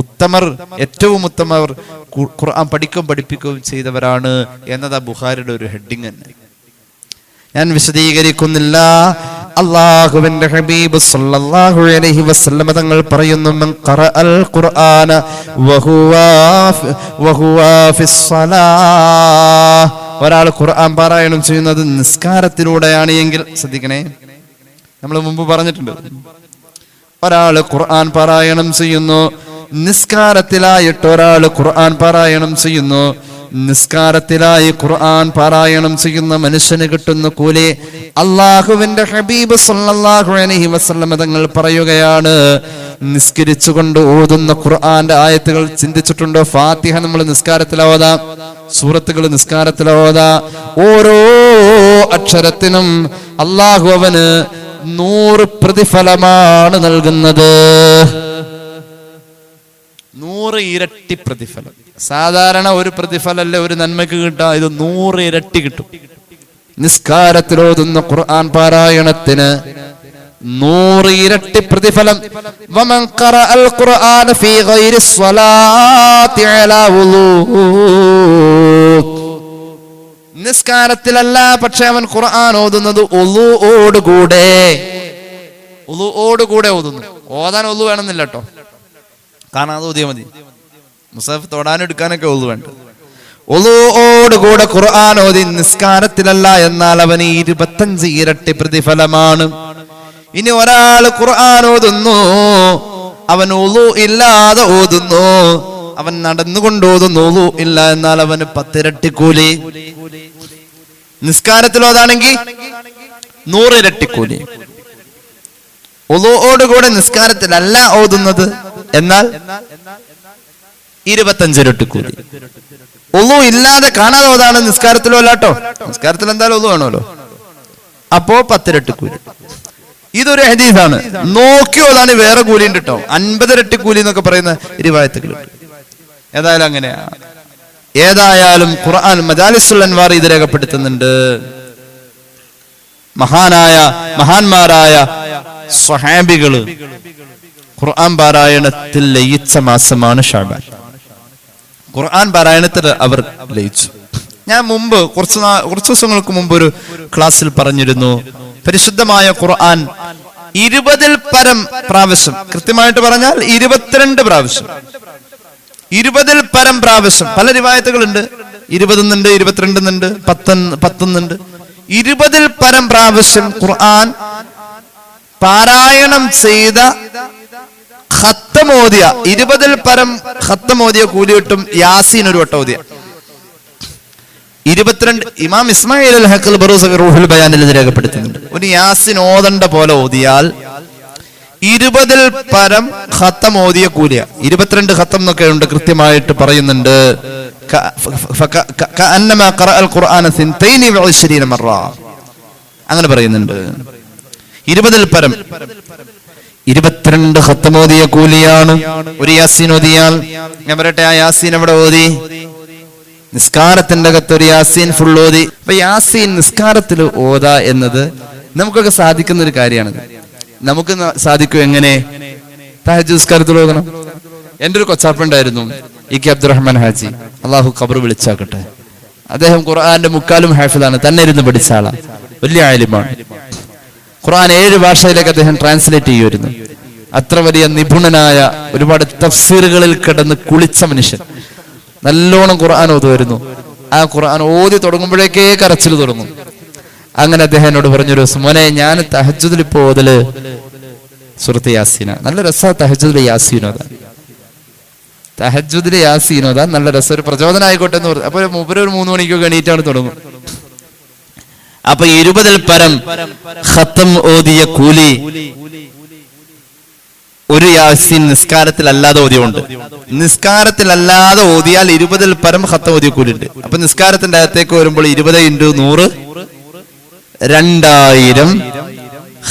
ഉത്തമർ, ഏറ്റവും ഉത്തമർ ഖുർആൻ പഠിപ്പിക്കുകയും ചെയ്തവരാണ് എന്നതാ ബുഖാരിയുടെ ഒരു ഹെഡിങ് തന്നെ. ഞാൻ വിശദീകരിക്കുന്നില്ല. അല്ലാഹുവിന്റെ ഹബീബ് സല്ലല്ലാഹു അലൈഹി വസല്ലം തങ്ങൾ പറയുന്നു, മൻ ഖറഅൽ ഖുർആന വഹുവ ഫിസ്സലാഹ്, ഒരാൾ ഖുർആൻ പാരായണം ചെയ്യുന്നത് നിസ്കാരത്തിലൂടെയാണ് എങ്കിൽ, ശ്രദ്ധിക്കണേ, നമ്മൾ മുമ്പ് പറഞ്ഞിട്ടുണ്ട്, ഒരാൾ ഖുർആൻ പാരായണം ചെയ്യുന്നു നിസ്കാരത്തിലായിട്ട്, ഒരാൾ ഖുർആൻ പാരായണം ചെയ്യുന്നു, നിസ്കാരത്തിലായി ഖുർആൻ പാരായണം ചെയ്യുന്ന മനുഷ്യന് കിട്ടുന്ന കൂലി അല്ലാഹുവിന്റെ ഹബീബ് സല്ലല്ലാഹു അലൈഹി വസല്ലം തങ്ങൾ പറയുകയാണ്, നിസ്കരിച്ചുകൊണ്ട് ഓതുന്ന ഖുർആന്റെ ആയത്തുകൾ ചിന്തിച്ചിട്ടുണ്ടോ? ഫാത്തിഹ നമ്മൾ നിസ്കാരത്തിലോതാ, സൂറത്തുകൾ നിസ്കാരത്തിലോതാ, ഓരോ അക്ഷരത്തിനും അല്ലാഹു അവന് 100 പ്രതിഫലമാണ് നൽകുന്നത്. 100 ഇരട്ടി പ്രതിഫലം. സാധാരണ ഒരു പ്രതിഫലമല്ല ഒരു നന്മയ്ക്ക് കിട്ടാ, ഇത് 100 ഇരട്ടി കിട്ടും. നിസ്കാരത്തിലോതുന്ന ഖുർആൻ പാരായണത്തിന് 100 ഇരട്ടി പ്രതിഫലം. വമൻ ഖറഅൽ ഖുർആന ഫീ ഗൈരി സ്വലാത്തി അലാ വുളൂ, നിസ്കാരത്തിലല്ല പക്ഷെ അവൻ ഖുർആൻ ഓതുന്നത് ഉളൂഓടുകൂടെ ഓതുന്നു. ഓതാൻ ഉളൂ വേണമെന്നില്ല കേട്ടോ, കാണാതെ ഓതിയാൽ മതി. മുസാഫ് തൊടാനും എടുക്കാനൊക്കെ ഉളൂ വേണ്ട. ഉളൂഓടുകൂടെ ഖുർആൻ ഓതി നിസ്കാരത്തിലല്ല, എന്നാൽ അവന് 25 ഇരട്ടി പ്രതിഫലമാണ്. ഇനി ഒരാൾ ഖുർആൻ ഓതുന്നു, അവൻ ഉളൂ ഇല്ലാതെ ഓതുന്നു, അവൻ നടന്നുകൊണ്ട് ഓതുന്നു, ഉളൂ ഇല്ല, എന്നാൽ അവന് 10 ഇരട്ടി കൂലി. നിസ്കാരത്തിൽ ഓതാണെങ്കിൽ 100 ഇരട്ടി കൂലി. ഉളൂഓടുകൂടെ നിസ്കാരത്തിലല്ല ഓതുന്നത്, എന്നാൽ 25 ഇരട്ടി കൂലി. ഉളൂ ഇല്ലാതെ കാണാതെ ഓതാണ് നിസ്കാരത്തിലോ അല്ലാട്ടോ, നിസ്കാരത്തിൽ എന്തായാലും ഉളൂ വേണമല്ലോ, അപ്പോ 10 ഇരട്ടി കൂലി. ഇതൊരു ഹദീസാണ്. നോക്കി ഓതാണ് വേറെ കൂലി ഉണ്ട് കേട്ടോ, 50 ഇരട്ടി കൂലി എന്നൊക്കെ പറയുന്ന റിവായത്തുകളുണ്ട്. ഏതായാലും അങ്ങനെയാ. ഏതായാലും ഖുർആൻ മജാലിസുൽ അൻവാർ ഇത് രേഖപ്പെടുത്തുന്നുണ്ട്. മഹാന്മാരായ സ്വഹാബികള് ഖുർആൻ പാരായണത്തിൽ ലയിച്ച മാസമാണ് ശഅബാൻ. ഖുർആൻ പാരായണത്തിൽ അവർ ലയിച്ചു. ഞാൻ മുമ്പ് കുറച്ച് ദിവസങ്ങൾക്ക് മുമ്പ് ഒരു ക്ലാസ്സിൽ പറഞ്ഞിരുന്നു, പരിശുദ്ധമായ ഖുർആൻ 20-ൽ പരം പ്രാവശ്യം, കൃത്യമായിട്ട് പറഞ്ഞാൽ 22 പ്രാവശ്യം, 20-ൽ പരം പ്രാവശ്യം, പല റിവായത്തുകളുണ്ട്, 20 എന്നുണ്ട്, 22 എന്നുണ്ട്, 10 എന്നുണ്ട്, 20-ൽ പരം പ്രാവശ്യം ഖുർആൻ പാരായണം ചെയ്ത ഖത്തമോദിയ, 20-ൽ പരം ഖത്തമോദിയ കൂലി കിട്ടും. യാസീൻ ഒരു വട്ടം ഓദിയ 22. ഇമാം ഇസ്മായിൽ അൽ ഹഖൽ ബറൂസവി റൂഹുൽ ബയാനിൽ രേഖപ്പെടുത്തുന്നുണ്ട്, ഒരു യാസീൻ ഓതണ്ട പോലെ ഓതിയാൽ 20-ൽ പരം ഖത്തം ഓതിയ കൂലിയ. 22 ഖത്തം എന്നൊക്കെ ഉണ്ട്, കൃത്യമായിട്ട് പറയുന്നുണ്ട്. അങ്ങനെ പറയുന്നുണ്ട്. 20-ൽ പരം 22 ഖത്തം ഓതിയ കൂലിയാണ് ഒരു യാസീൻ ഓതിയാൽ. ഞാൻ പറയട്ടെ, ആ യാസീൻ എവിടെ ഓതി? നിസ്കാരത്തിന്റെ അകത്ത് ഒരു യാസീൻ ഫുൾ ഓതി. അപ്പൊ യാസീൻ നിസ്കാരത്തിൽ ഓതാ എന്നത് നമുക്കൊക്കെ സാധിക്കുന്ന ഒരു കാര്യമാണ്. നമുക്ക് സാധിക്കും എങ്ങനെ? തഹജ്ജുദ് നിസ്കാരത്തിൽ ഓതണം. എൻ്റെ ഒരു കൊച്ചാപ്പുണ്ടായിരുന്നു, ഇ.കെ. അബ്ദുറഹ്മാൻ ഹാജി, അള്ളാഹു ഖബർ വിളിച്ചാക്കട്ടെ. അദ്ദേഹം ഖുർആന്റെ മുക്കാലും ഹാഫിളാണ്, തന്നെ ഇരുന്ന് പഠിച്ച ആളാണ്, വലിയ ആലിമാണ്. ഖുർആൻ 7 ഭാഷയിലേക്ക് അദ്ദേഹം ട്രാൻസ്ലേറ്റ് ചെയ്യുമായിരുന്നു. അത്ര വലിയ നിപുണനായ, ഒരുപാട് തഫ്സീറുകളിൽ കിടന്ന് കുളിച്ച മനുഷ്യൻ, നല്ലോണം ഖുർആൻ ഓതുമായിരുന്നു. ആ ഖുർആൻ ഓതി തുടങ്ങുമ്പോഴേക്കേ കരച്ചിൽ തുടങ്ങും. അങ്ങനെ അദ്ദേഹം എന്നോട് പറഞ്ഞൊരു ദിവസം, മോനെ, ഞാൻ തഹജ്ജുദിൽ ഇപ്പോ ഓതല് സൂറത്ത് യാസീന, നല്ല രസാ തഹജ്ജുദിൽ യാസീനോദ, തഹജ്ജുദിൽ യാസീനോദ നല്ല രസം, ഒരു പ്രചോദനം ആയിക്കോട്ടെ എന്ന് പറഞ്ഞു. അപ്പൊ മൂപ്പര് ഒരു 3 മണിക്കൊക്കെ എണീറ്റാണ് തുടങ്ങും. അപ്പൊ 20-ൽ പരം ഖത്തം ഓതിയ കൂലി ഒരു യാസീൻ നിസ്കാരത്തിൽ അല്ലാതെ ഓതിയുണ്ട്. നിസ്കാരത്തിൽ അല്ലാതെ ഓതിയാൽ 20-ൽ പരം ഖത്തം ഓതിയ കൂലി ഉണ്ട്. അപ്പൊ നിസ്കാരത്തിന്റെ അകത്തേക്ക് വരുമ്പോൾ 20 × 100 2000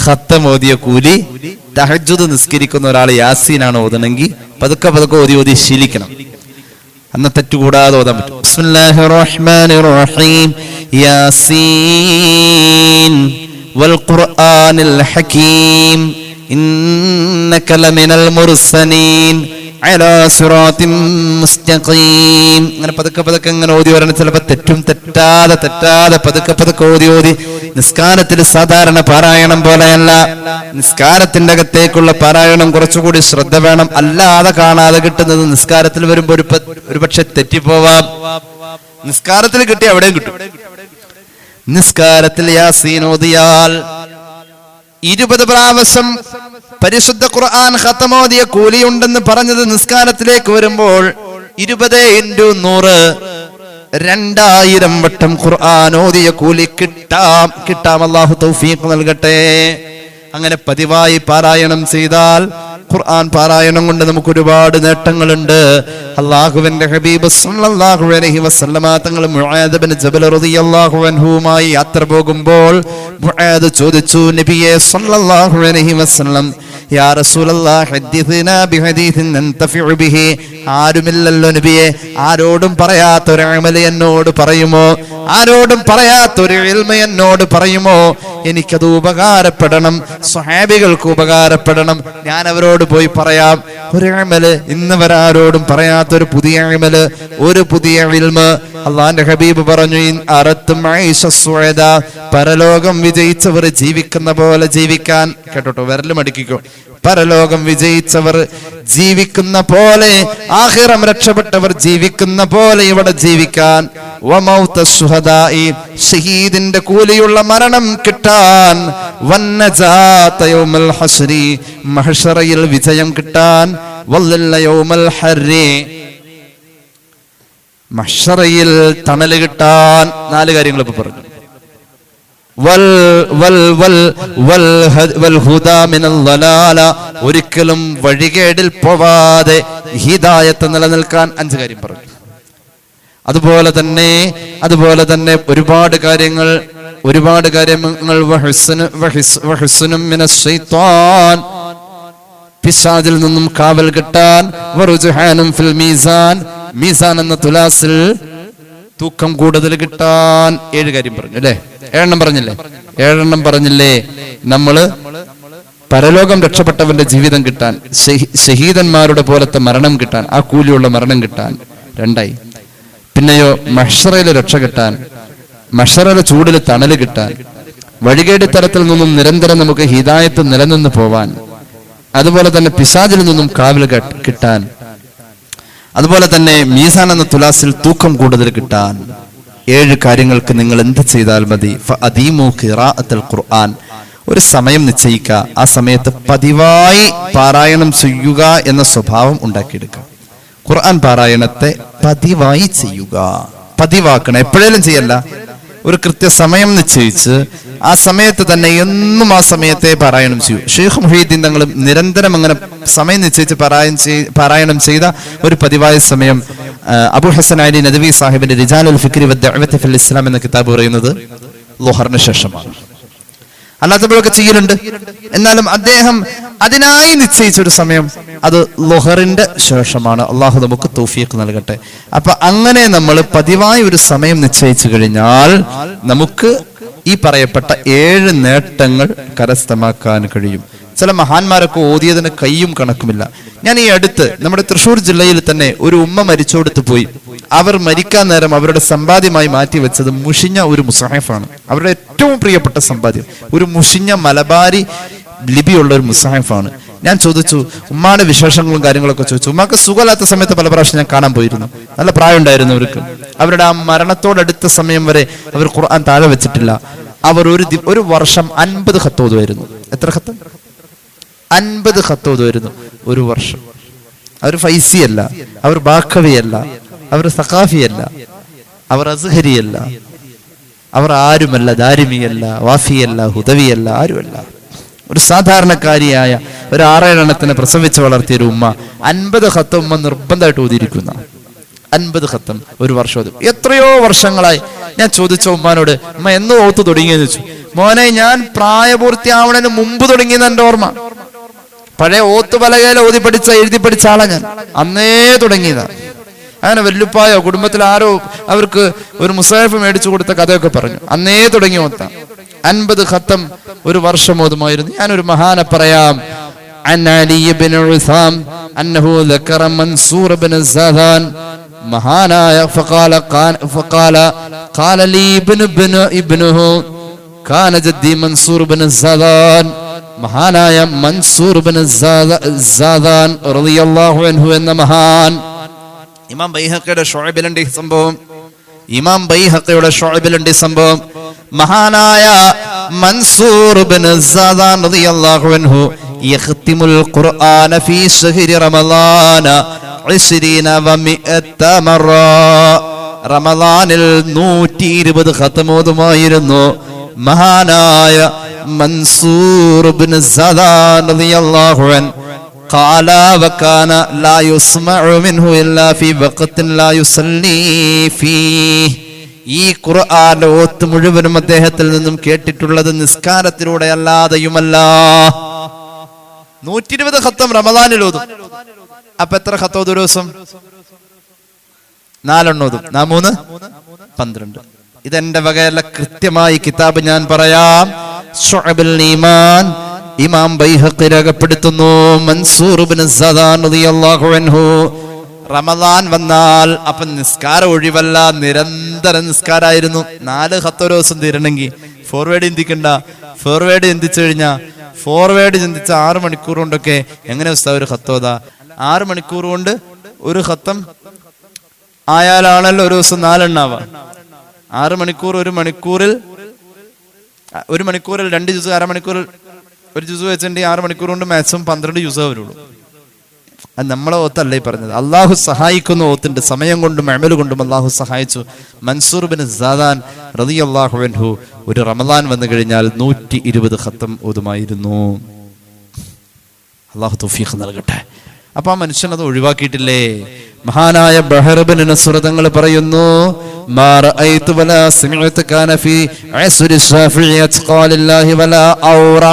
ഖത്തം ഓതിയ കൂലി. തഹജ്ജുദ് നിസ്കരിക്കുന്ന ഒരാൾ യാസീനാണ് ഓതണമെങ്കിൽ പതുക്കെ ഓതി ശീലിക്കണം. അന്ന് തെറ്റുകൂടാതെ ഓതാൻ പറ്റും. ബിസ്മില്ലാഹിർ റഹ്മാനിർ റഹീം. യാസീൻ വൽ ഖുർആനിൽ ഹകീം ഇന്നക ലമിനൽ മുർസലീൻ അലാ സിറാത്തിൻ മുസ്തഖീം. അങ്ങനെ പതുക്കെ പതുക്കെ ഇങ്ങനെ ഓതി വരണം. ചിലപ്പോൾ തെറ്റാതെ പതുക്കെ ഓതി നിസ്കാരത്തിൽ സാധാരണ പാരായണം പോലെയല്ല. നിസ്കാരത്തിന്റെ അകത്തേക്കുള്ള പാരായണം കുറച്ചുകൂടി ശ്രദ്ധ വേണം. അല്ലാതെ കാണാതെ കിട്ടുന്നത് നിസ്കാരത്തിൽ വരുമ്പോൾ ഒരു പക്ഷെ തെറ്റിപ്പോവാം. നിസ്കാരത്തിൽ കിട്ടി എവിടെയും കിട്ടും. നിസ്കാരത്തിൽ യാസീൻ ഓതിയാൽ 20 പ്രാവശ്യം പരിശുദ്ധ ഖുർആൻ ഖതമോദിയ കൂലിയുണ്ടെന്ന് പറഞ്ഞത് നിസ്കാരത്തിലേക്ക് വരുമ്പോൾ 20 × 100 2000 വട്ടം ഖുർആൻ ഓതിയ കൂലി കിട്ടാം. അല്ലാഹു തൗഫീഖ് നൽകട്ടെ. അങ്ങനെ പതിവായി പാരായണം ചെയ്താൽ ഖുർആൻ പാരായണം കൊണ്ട് നമുക്ക് ഒരുപാട് നേട്ടങ്ങളുണ്ട്. അല്ലാഹുവിന്റെ ഹബീബ് സല്ലല്ലാഹു അലൈഹി വസല്ലമ തങ്ങൾ മുആദ് ഇബ്നു ജബൽ റളിയല്ലാഹു അൻഹുമായി യാത്ര പോകുമ്പോൾ മുആദ് ചോദിച്ചു, നബിയെ സല്ലല്ലാഹു അലൈഹി വസല്ലം, യാ റസൂലല്ലാഹ് ഹദ്ദിഥനാ ബിഹദീസിൻ നൻതഫിഉ ബിഹി. ആരുമില്ലല്ലോ നബിയെ, ആരോടും പറയാത്ത ഒരു അമൽ എന്നോട് പറയുമോ? ആരോടും പറയാത്ത ഒരു ഇൽമ എന്നോട് പറയുമോ? എനിക്കത് ഉപകാരപ്പെടണം, സ്വഹാബികൾക്ക് ഉപകാരപ്പെടണം, ഞാൻ അവരോട് പോയി പറയാം. ഒരു അമല് ഇന്ന് വരെ ആരോടും പറയാത്തൊരു പുതിയ അമല്, ഒരു പുതിയ ഇൽമ. അള്ളാന്റെ ഹബീബ് പറഞ്ഞു, പരലോകം വിജയിച്ചവർ ജീവിക്കുന്ന പോലെ ജീവിക്കാൻ. കേട്ടോട്ടോ, വിരല് മടിക്കോ. പരലോകം വിജയിച്ചവർ ജീവിക്കുന്ന പോലെ, ആഖിറം രക്ഷപ്പെട്ടവർ ജീവിക്കുന്ന പോലെ ഇവിടെ ജീവിക്കാൻ. ഷഹീദിന്റെ കൂലിയുള്ള മരണം കിട്ടാൻ. വന്നജാത യൗമൽ ഹശ്രി, മഹ്ശറയിൽ വിജയം കിട്ടാൻ. വല്ലല്ല യൗമൽ ഹർരി, മഹ്ശറയിൽ തണല് കിട്ടാൻ. 4 കാര്യങ്ങൾ ഇപ്പൊ പറഞ്ഞു. ഒരിക്കലും വഴികേടിൽ പോവാതെ ഹിദായത്ത് നിലനിൽക്കാൻ 5 കാര്യം പറഞ്ഞു. അതുപോലെ തന്നെ ഒരുപാട് കാര്യങ്ങൾ പിശാചിൽ നിന്നും കാവൽ കിട്ടാൻ. മീസാൻ എന്ന തുലാസിൽ തൂക്കം കൂടുതൽ കിട്ടാൻ. 7 കാര്യം പറഞ്ഞു അല്ലേ? 7 പറഞ്ഞില്ലേ? നമ്മള് പരലോകം രക്ഷപ്പെട്ടവന്റെ ജീവിതം കിട്ടാൻ, ഷഹീദന്മാരുടെ പോലത്തെ മരണം കിട്ടാൻ, ആ കൂലിയുള്ള മരണം കിട്ടാൻ 2. പിന്നെയോ മഹ്ശറയിലെ രക്ഷ കിട്ടാൻ, മഹ്ശറയിലെ ചൂടിൽ തണല് കിട്ടാൻ, വഴികേടി തരത്തിൽ നിന്നും നിരന്തരം നമുക്ക് ഹിദായത്ത് നിലനിന്ന് പോവാൻ, അതുപോലെ തന്നെ പിശാചിൽ നിന്നും കാവൽ കിട്ടാൻ, അതുപോലെ തന്നെ മീസാൻ എന്ന തുലാസിൽ തൂക്കം കൂടുതൽ കിട്ടാൻ. 7 കാര്യങ്ങൾക്ക് നിങ്ങൾ എന്ത് ചെയ്താൽ മതി? ഫഅദീമു ഖിറാഅത്തുൽ ഖുർആൻ. ഒരു സമയം നിശ്ചയിക്കുക, ആ സമയത്ത് പതിവായി പാരായണം ചെയ്യുക എന്ന സ്വഭാവം ഉണ്ടാക്കിയെടുക്കുക. ഖുർആൻ പാരായണത്തെ പതിവായി ചെയ്യുക, പതിവാക്കണം. എപ്പോഴേലും ചെയ്യല്ല, ഒരു കൃത്യസമയം നിശ്ചയിച്ച് ആ സമയത്ത് തന്നെ എന്നും ആ സമയത്തെ പാരായണം ചെയ്യൂ. ഷെയ്ഖ് മുഹീദ്ദീൻ തങ്ങൾ നിരന്തരം അങ്ങനെ സമയം നിശ്ചയിച്ച് പാരായണം ചെയ്ത ഒരു പതിവായ സമയം അബു ഹസൻ അലി നദവി സാഹിബിന്റെ റിജാലുൽ ഫിക്രി വദ്ദഅവത്തി ഫിൽ ഇസ്ലാം എന്ന കിതാബ് പറയുന്നത് ളുഹറിന് ശേഷമാണ്. അല്ലാത്തപ്പോഴൊക്കെ ചെയ്യലുണ്ട്. എന്നാലും അദ്ദേഹം അതിനായി നിശ്ചയിച്ചൊരു സമയം അത് ളുഹറിന്റെ ശേഷമാണ്. അള്ളാഹു നമുക്ക് തൗഫീഖ് നൽകട്ടെ. അപ്പൊ അങ്ങനെ നമ്മൾ പതിവായി ഒരു സമയം നിശ്ചയിച്ചു കഴിഞ്ഞാൽ നമുക്ക് ഈ പറയപ്പെട്ട 7 നേട്ടങ്ങൾ കരസ്ഥമാക്കാൻ കഴിയും. ചില മഹാന്മാരൊക്കെ ഓതിയതിന് കയ്യും കണക്കുമില്ല. ഞാൻ ഈ അടുത്ത് നമ്മുടെ തൃശ്ശൂർ ജില്ലയിൽ തന്നെ ഒരു ഉമ്മ മരിച്ചോടുത്ത് പോയി. അവർ മരിക്കാൻ നേരം അവരുടെ സമ്പാദ്യമായി മാറ്റി വെച്ചത് മുഷിഞ്ഞ ഒരു മുസാഹിഫാണ്. അവരുടെ ഏറ്റവും പ്രിയപ്പെട്ട സമ്പാദ്യം ഒരു മുഷിഞ്ഞ മലബാരി ലിപിയുള്ള ഒരു മുസാഹിഫാണ്. ഞാൻ ചോദിച്ചു, ഉമ്മാന്റെ വിശേഷങ്ങളും കാര്യങ്ങളൊക്കെ ചോദിച്ചു. ഉമ്മാക്ക് സുഖമില്ലാത്ത സമയത്ത് പല പ്രാവശ്യം ഞാൻ കാണാൻ പോയിരുന്നു. നല്ല പ്രായം ഉണ്ടായിരുന്നു അവർക്ക്. അവരുടെ ആ മരണത്തോടടുത്ത സമയം വരെ അവർ ഖുർആൻ താഴെ വെച്ചിട്ടില്ല. അവർ ഒരു വർഷം 50 ഖത്ത് ഓതുമായിരുന്നു. എത്ര ഖത്ത്? 50 ഖത്ത് ഓതുമായിരുന്നു ഒരു വർഷം. അവർ ഫൈസിയല്ല, അവർ ബാഖവിയല്ല, അവർ സഖാഫിയല്ല, അവർ അസ്ഹരിയല്ല, അവർ ആരുമല്ല, ദാരിമിയല്ല, വാഫിയല്ല, ഹുദവിയല്ല, ആരുമല്ല. ഒരു സാധാരണക്കാരിയായ ഒരു 6-7 എണ്ണത്തിനെ പ്രസവിച്ച് വളർത്തിയ ഒരു ഉമ്മ 50 ഖത്ത് ഉമ്മ നിർബന്ധമായിട്ട് ഓതിയിരിക്കുന്ന 50 ഖത്തം ഒരു വർഷം. എത്രയോ വർഷങ്ങളായി ഞാൻ ചോദിച്ച ഉമ്മാനോട്, ഉമ്മ എന്ന് ഓത്ത് തുടങ്ങിയെന്ന് ചോദിച്ചു. മോനെ, ഞാൻ പ്രായപൂർത്തിയാവണതിന് മുമ്പ് തുടങ്ങിയെന്ന് എൻ്റെ ഓർമ്മ. പഴയ ഓത്തുപലകയിൽ ഓതി പഠിച്ച എഴുതി പഠിച്ച ആളാ ഞാൻ. അന്നേ തുടങ്ങിയതാ. അങ്ങനെ വല്ലുപ്പായോ കുടുംബത്തിൽ ആരോ അവർക്ക് ഒരു മുസാഹിഫ് മേടിച്ചു കൊടുത്ത കഥയൊക്കെ പറഞ്ഞു. അന്നേ തുടങ്ങി ഓത്ത 50 ഖത്തം ഒരു വർഷം ഓതുമായിരുന്നു. ഞാനൊരു മഹാനെ പറയാം. عن علي بن عثام أنه ذكر منصور بن الزاذان مهانا فقال لي ابنه كان جدي منصور بن الزاذان മഹാനായ മൻസൂർ ബിൻ സാദാൻ റളിയല്ലാഹു അൻഹു എന്ന മഹാൻ. ഇമാം ബൈഹഖിയുടെ ശുഅബിലുണ്ട് ഈ സംഭവം. മഹാനായ മൻസൂർ ബിൻ സാദാൻ റളിയല്ലാഹു അൻഹു യഖ്തിമുൽ ഖുർആന ഫീ ശഹ്രി റമളാന 20 വ 100 മറ. റമളാനിൽ 120 ഖത്ം ഓതുമായിരുന്നു മഹാനായ മൻസൂർ ഇബ്നു സാദാൻ റളിയല്ലാഹു അൻഹു. ഖാല വകാന ലാ യുസ്മഉ മിൻഹു ഇല്ലാ ഫീ വഖ്തിൻ ലാ യുസല്ലി ഫീഹി. ഈ ഖുർആൻ ഓത്ത് മുഴുവനും അദ്ദേഹത്തിൽ നിന്നും കേട്ടിട്ടുള്ളത് നിസ്കാരത്തിലൂടെ അല്ലാതെയുമല്ല. 120 ഖത്തം റമളാനിൽ ഓതും. അപ്പൊ എത്ര ഖത്തം ഒരു ദിവസം? 4 ഓതും. 3 12. ഇതെന്റെ വകയല്ല, കൃത്യമായി കിതാബ് ഞാൻ പറയാം. ശുഅബുൽ ഈമാൻ ഇമാം ബൈഹഖി രേഖപ്പെടുത്തുന്നു. മൻസൂർ ഇബ്നു സാദാൻ റളിയല്ലാഹു അൻഹു റമളാൻ വന്നാൽ അപ്പൊ നിസ്കാരം ഒഴിവല്ല, നിരന്തര നിസ്കാരമായിരുന്നു. 4 ഖത്ത് ഒരു ദിവസം തീരണമെങ്കിൽ ഫോർവേഡ് ചിന്തിക്കണ്ട. ഫോർവേഡ് ചിന്തിച്ചു കഴിഞ്ഞാൽ ഫോർവേഡ് ചിന്തിച്ച 6 മണിക്കൂർ കൊണ്ടൊക്കെ എങ്ങനെ ഉസ്താദ് ഒരു ഖത്തോതാ? 6 മണിക്കൂർ കൊണ്ട് ഒരു ഖത്തം ആയാലാണല്ലോ ഒരു ദിവസം 4 എണ്ണാവാ. 6 മണിക്കൂർ, ഒരു മണിക്കൂറിൽ 2 ജുസ്, അരമണിക്കൂറിൽ 1 ജുസ് വെച്ചിട്ടുണ്ടെങ്കിൽ 6 മണിക്കൂർ കൊണ്ട് മാക്സിമം 12 ജുസേ വരുള്ളൂ. അത് നമ്മളെ ഓത്തല്ലേ പറഞ്ഞത്. അള്ളാഹു സഹായിക്കുന്ന ഓത്തുണ്ട്. സമയം കൊണ്ടും അമല് കൊണ്ടും അള്ളാഹു സഹായിച്ചു. മൻസൂർ ബിൻ സാദാൻ റളിയല്ലാഹു അൻഹു ഒരു റമളാൻ വന്നു കഴിഞ്ഞാൽ 120 ഖത്തം ഓതുമായിരുന്നു. അള്ളാഹു തൗഫീഖ് നൽകട്ടെ. അപ്പൊ ആ മനുഷ്യൻ അത് ഒഴിവാക്കിയിട്ടില്ലേ? മഹാനായ ബഹർ ബിൻ നസ്ർ തങ്ങൾ പറയുന്നു, മാ റഅയ്തു വലാ സമിഅതു കാന ഫീ അസ്രി ശാഫിഈ അത്ഖാലില്ലാഹി വലാ ഔറ